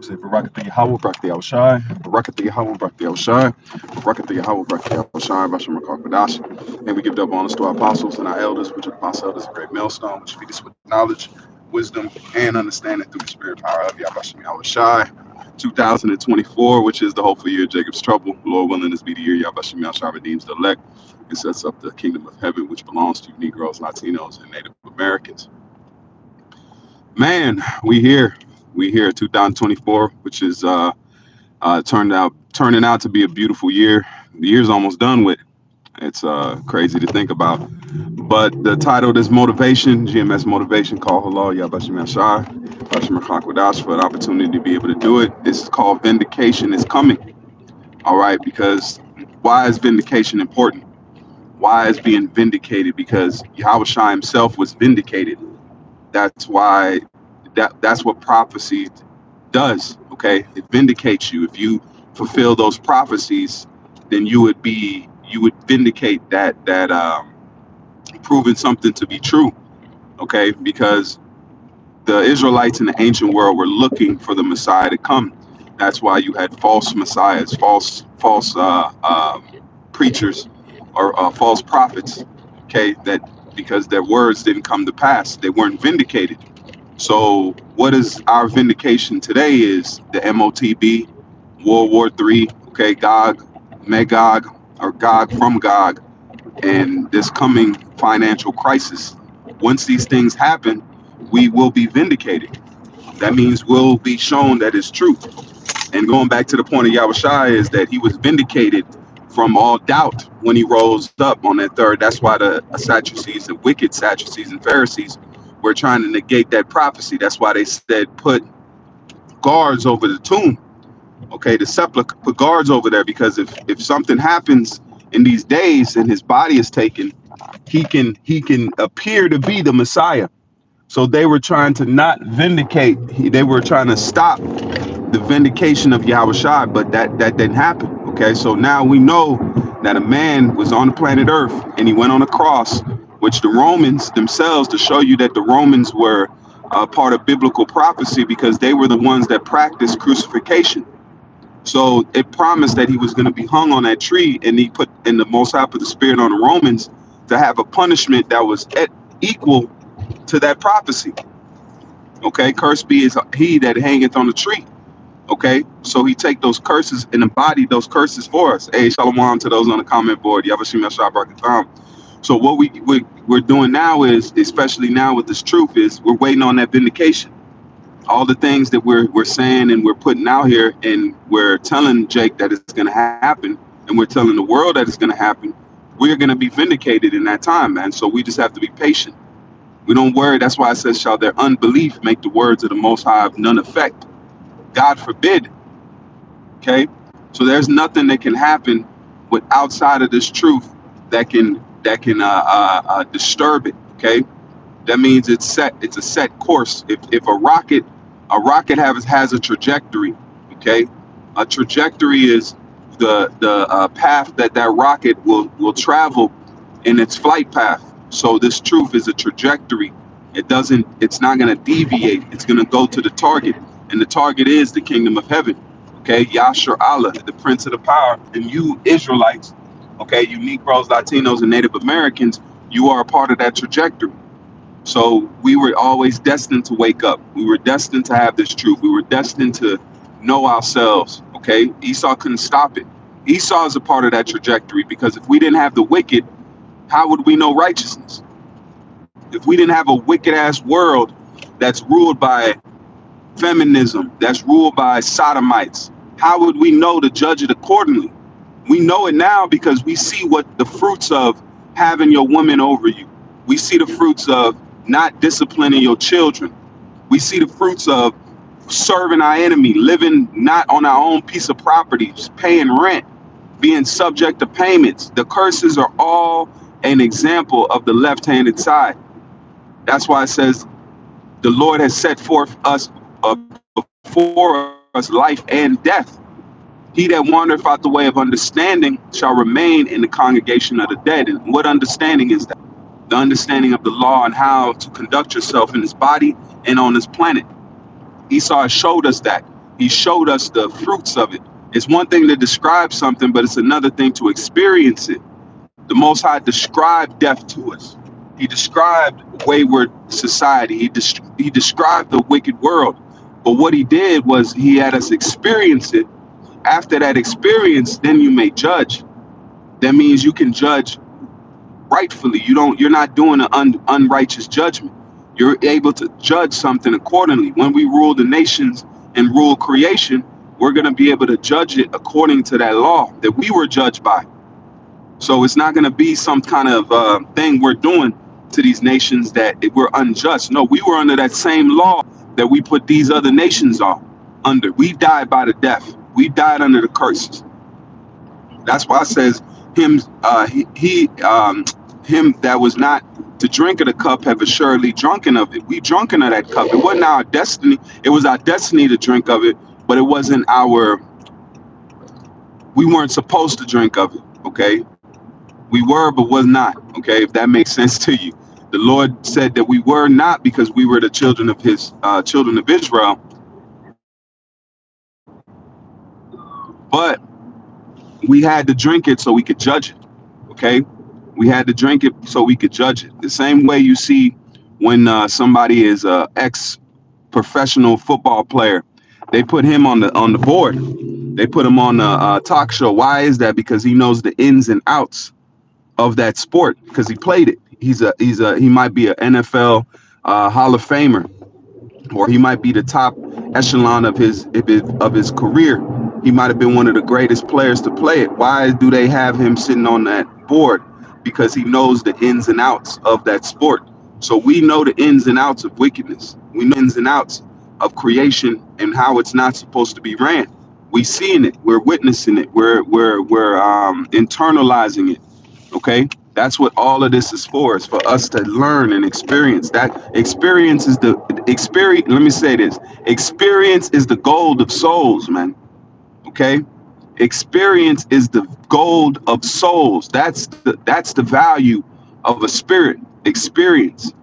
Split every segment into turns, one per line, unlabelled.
Say Barakatha Yahweh, Barakatha Yahushai, Barakatha Yahweh, Barakatha Yahushai, Barakatha Yahweh, Barakatha Yahushai, Basham Rakakadash. And we give double honors to our apostles and our elders, which are the apostle elders, a great millstone, which feed us with knowledge, wisdom, and understanding through the spirit power of Yahweh Yahushai. 2024, which is the hopeful year of Jacob's trouble. Lord willing, this be the year Yahweh Yahushai redeems the elect and sets up the kingdom of heaven, which belongs to Negroes, Latinos, and Native Americans. Man, we here 2024, which is turning out to be a beautiful year. The year's almost done with. It's crazy to think about. But the title of this motivation, GMS Motivation, call hello, Yabashim Yashai, Bashim Rakwadash, for the opportunity to be able to do it. This is called Vindication is Coming. All right, because why is vindication important? Why is being vindicated? Because Yahushua himself was vindicated. That's why that's what prophecy does. Okay, it vindicates you. If you fulfill those prophecies, then you would vindicate that proving something to be true. Okay, because the Israelites in the ancient world were looking for the Messiah to come. That's why you had false messiahs, false preachers, or false prophets. Okay, that because their words didn't come to pass, they weren't vindicated. So what is our vindication today is the MOTB, World War III, okay, Gog, Magog, or Gog from Gog, and this coming financial crisis. Once these things happen, we will be vindicated. That means we'll be shown that it's true. And going back to the point of Yahushua is that he was vindicated from all doubt when he rose up on that third. That's why the Sadducees, the wicked Sadducees and Pharisees, were trying to negate that prophecy. That's why they said put guards over the tomb, okay, the sepulcher, put guards over there, because if something happens in these days and his body is taken, he can appear to be the Messiah. So they were trying to not vindicate. They were trying to stop the vindication of Yahushua, but that didn't happen. Okay, so now we know that a man was on the planet Earth and he went on a cross, which the Romans themselves, to show you that the Romans were part of biblical prophecy, because they were the ones that practiced crucifixion. So it promised that he was going to be hung on that tree, and he put in the Most High put the Spirit on the Romans to have a punishment that was equal to that prophecy. Okay, cursed be is he that hangeth on the tree. Okay, so he take those curses and embody those curses for us. Hey, shalom to those on the comment board. Yavashim Yashab Barakatam. So what we're doing now is, especially now with this truth, is we're waiting on that vindication. All the things that we're saying and we're putting out here, and we're telling Jake that it's going to happen, and we're telling the world that it's going to happen, we're going to be vindicated in that time, man. So we just have to be patient. We don't worry. That's why it says, shall their unbelief make the words of the Most High of none effect? God forbid. Okay, so there's nothing that can happen with outside of this truth that can disturb it. Okay, that means it's set. It's a set course. If a rocket has a trajectory. Okay, a trajectory is the path that rocket will travel in its flight path. So this truth is a trajectory. It's not going to deviate. It's going to go to the target, and the target is the kingdom of heaven. Okay, Yashar Allah, the Prince of the Power, and you Israelites, okay, you Negroes, Latinos, and Native Americans, you are a part of that trajectory. So we were always destined to wake up. We were destined to have this truth. We were destined to know ourselves. Okay, Esau couldn't stop it. Esau is a part of that trajectory, because if we didn't have the wicked, how would we know righteousness? If we didn't have a wicked ass world that's ruled by feminism, that's ruled by sodomites, how would we know to judge it accordingly? We know it now because we see what the fruits of having your woman over you. We see the fruits of not disciplining your children. We see the fruits of serving our enemy, living not on our own piece of property, paying rent, being subject to payments. The curses are all an example of the left-handed side. That's why it says the Lord has set forth us before us life and death. He that wandereth out the way of understanding shall remain in the congregation of the dead. And what understanding is that? The understanding of the law and how to conduct yourself in this body and on this planet. Esau has showed us that. He showed us the fruits of it. It's one thing to describe something, but it's another thing to experience it. The Most High described death to us. He described wayward society. He described the wicked world. But what he did was he had us experience it. After that experience, then you may judge. That means you can judge rightfully. You're not doing an unrighteous judgment. You're able to judge something accordingly. When we rule the nations and rule creation, we're going to be able to judge it according to that law that we were judged by. So it's not going to be some kind of thing we're doing to these nations that we're unjust. No, we were under that same law that we put these other nations on under. We died by the death. We died under the curses. That's why it says him him that was not to drink of the cup have assuredly drunken of it. We drunken of that cup. It wasn't our destiny. It was our destiny to drink of it, but it wasn't our. We weren't supposed to drink of it. Okay. We were, but was not. Okay, if that makes sense to you. The Lord said that we were not because we were the children of his children of Israel, but we had to drink it so we could judge it. Okay, we had to drink it so we could judge it. The same way you see when somebody is a ex-professional football player, they put him on the board. They put him on a talk show. Why is that? Because he knows the ins and outs of that sport because he played it. He might be an NFL Hall of Famer, or he might be the top echelon of his career. He might have been one of the greatest players to play it. Why do they have him sitting on that board? Because he knows the ins and outs of that sport. So we know the ins and outs of wickedness. We know the ins and outs of creation and how it's not supposed to be ran. We seeing it. We're witnessing it. We're internalizing it. Okay, that's what all of this is for. It's for us to learn and experience. That experience is the experience. Let me say this: experience is the gold of souls, man. Okay, experience is the gold of souls. That's the value of a spirit. Experience.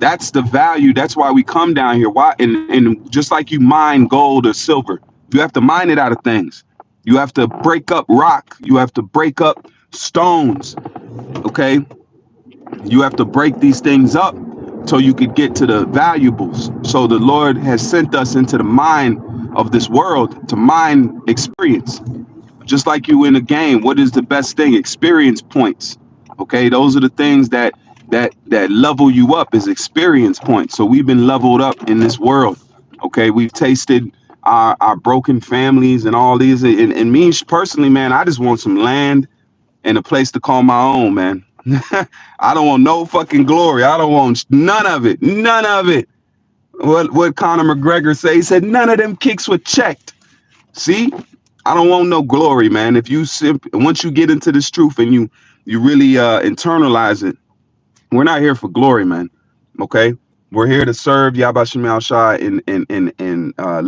That's the value. That's why we come down here. Why? And just like you mine gold or silver, you have to mine it out of things. You have to break up rock. You have to break up stones. Okay, you have to break these things up so you could get to the valuables. So the Lord has sent us into the mine of this world to mine experience. Just like you in a game, what is the best thing? Experience points. Okay, those are the things that level you up, is experience points. So we've been leveled up in this world. Okay, we've tasted our broken families and all these. And me personally, man, I just want some land and a place to call my own, man. I don't want no fucking glory. I don't want none of it. None of it. What Conor McGregor say? He said none of them kicks were checked. See, I don't want no glory, man. If you once you get into this truth and you really internalize it, we're not here for glory, man. Okay, we're here to serve Yahweh Shem Shai and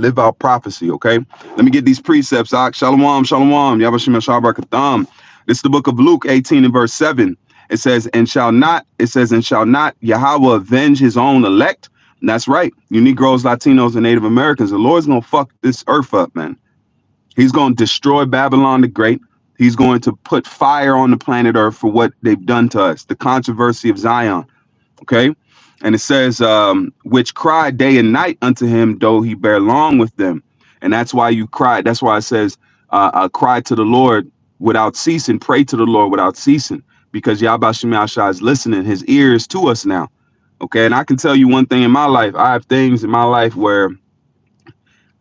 live out prophecy. Okay, let me get these precepts. Shalom, shalom. Yahweh Shem Shai Barakatham. This is the book of Luke 18 and verse 7. It says, and shall not Yahweh avenge his own elect? And that's right. You Negroes, Latinos, and Native Americans. The Lord's going to fuck this earth up, man. He's going to destroy Babylon the Great. He's going to put fire on the planet Earth for what they've done to us. The controversy of Zion. Okay. And it says, which cry day and night unto him, though he bear long with them. And that's why you cry. That's why it says, cry to the Lord without ceasing, pray to the Lord without ceasing, because Yahweh Shem Shai is listening, his ears to us now. Okay, and I can tell you one thing in my life. I have things in my life where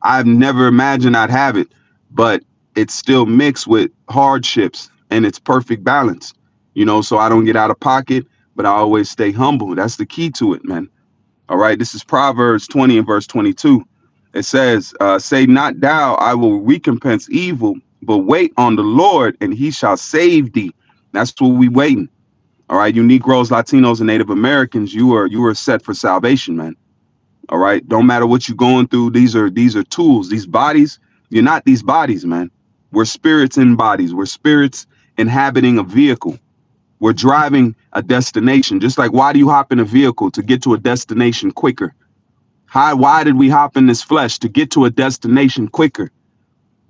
I've never imagined I'd have it, but it's still mixed with hardships and it's perfect balance, you know, so I don't get out of pocket, but I always stay humble. That's the key to it, man. All right, this is Proverbs 20 and verse 22. It says, say not thou, I will recompense evil, but wait on the Lord and he shall save thee. That's what we waiting. All right, you Negroes, Latinos, and Native Americans, you are set for salvation, man. All right, don't matter what you're going through. These are tools. These bodies, you're not these bodies, man. We're spirits in bodies. We're spirits inhabiting a vehicle. We're driving a destination. Just like, why do you hop in a vehicle? To get to a destination quicker. Why did we hop in this flesh? To get to a destination quicker.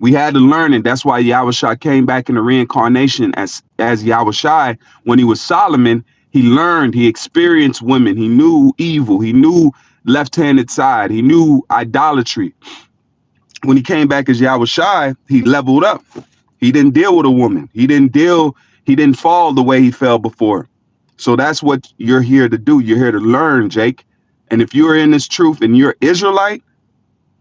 We had to learn it. That's why Yahushua came back in the reincarnation as Yahushua. When he was Solomon, he learned, he experienced women. He knew evil. He knew left-handed side. He knew idolatry. When he came back as Yahushua, he leveled up. He didn't deal with a woman. He didn't fall the way he fell before. So that's what you're here to do. You're here to learn, Jake. And if you're in this truth and you're Israelite,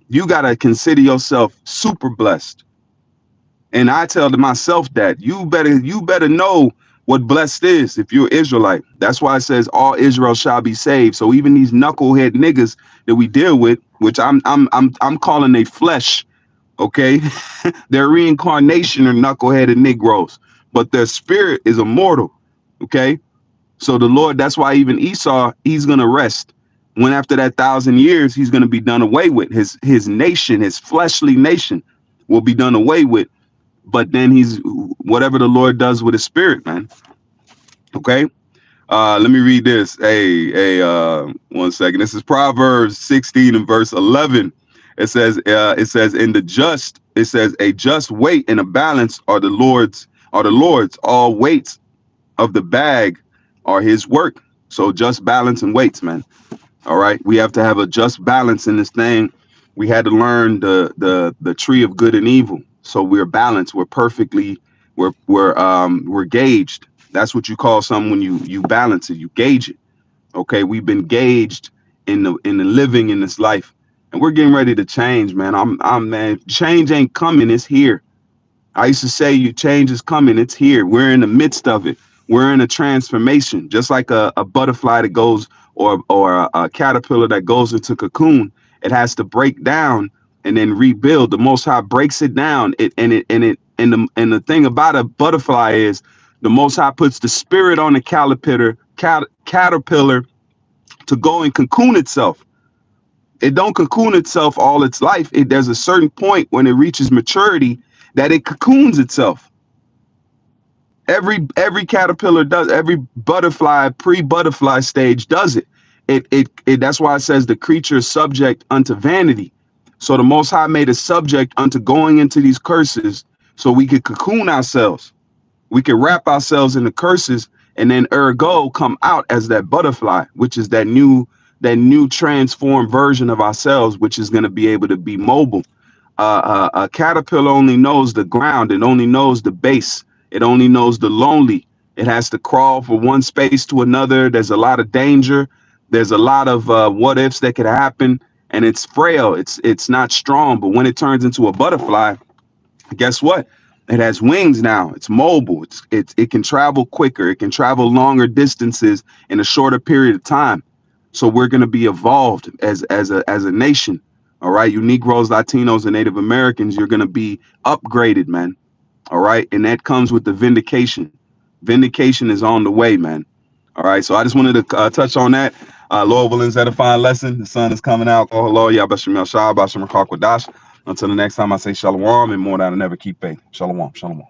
you got to consider yourself super blessed. And I tell to myself that you better know what blessed is if you're Israelite. That's why it says all Israel shall be saved. So even these knucklehead niggas that we deal with, which I'm calling they flesh, okay? Their reincarnation are knuckleheaded Negroes, but their spirit is immortal, okay? So the Lord, that's why even Esau, he's gonna rest. When after that 1,000 years, he's gonna be done away with. His nation, his fleshly nation, will be done away with. But then he's whatever the Lord does with his spirit, man. Okay. Let me read this. Hey, 1 second. This is Proverbs 16 and verse 11. It says, in the just, it says, a just weight and a balance are the Lord's. All weights of the bag are his work. So just balance and weights, man. All right. We have to have a just balance in this thing. We had to learn the tree of good and evil. So we're balanced. We're perfectly. We're gauged. That's what you call something when you balance it. You gauge it. Okay. We've been gauged in the living in this life, and we're getting ready to change, man. Man. Change ain't coming. It's here. I used to say change is coming. It's here. We're in the midst of it. We're in a transformation, just like a butterfly that goes or a caterpillar that goes into cocoon. It has to break down and then rebuild. The Most High breaks it down. And the thing about a butterfly is the Most High puts the spirit on the caterpillar to go and cocoon itself. It don't cocoon itself all its life. There's a certain point when it reaches maturity that it cocoons itself. Every caterpillar does, every butterfly, pre-butterfly stage does it. It that's why it says the creature is subject unto vanity. So the Most High made us subject unto going into these curses so we could cocoon ourselves. We could wrap ourselves in the curses and then ergo come out as that butterfly, which is that new transformed version of ourselves, which is going to be able to be mobile. A caterpillar only knows the ground. It only knows the base. It only knows the lonely. It has to crawl from one space to another. There's a lot of danger. There's a lot of what ifs that could happen, and it's frail. It's not strong. But when it turns into a butterfly, guess what? It has wings now. It's mobile. It can travel quicker. It can travel longer distances in a shorter period of time. So we're going to be evolved as a nation. All right, you Negroes, Latinos, and Native Americans, you're going to be upgraded, man. All right. And that comes with the vindication. Vindication is on the way, man. All right. So I just wanted to touch on that. Lord Williams edifying lesson. The sun is coming out. Oh, hello. Yabashim Yashab, Bashim Rakak Wadash. Until the next time, I say shalom and more than I never keep faith. Shalom. Shalom.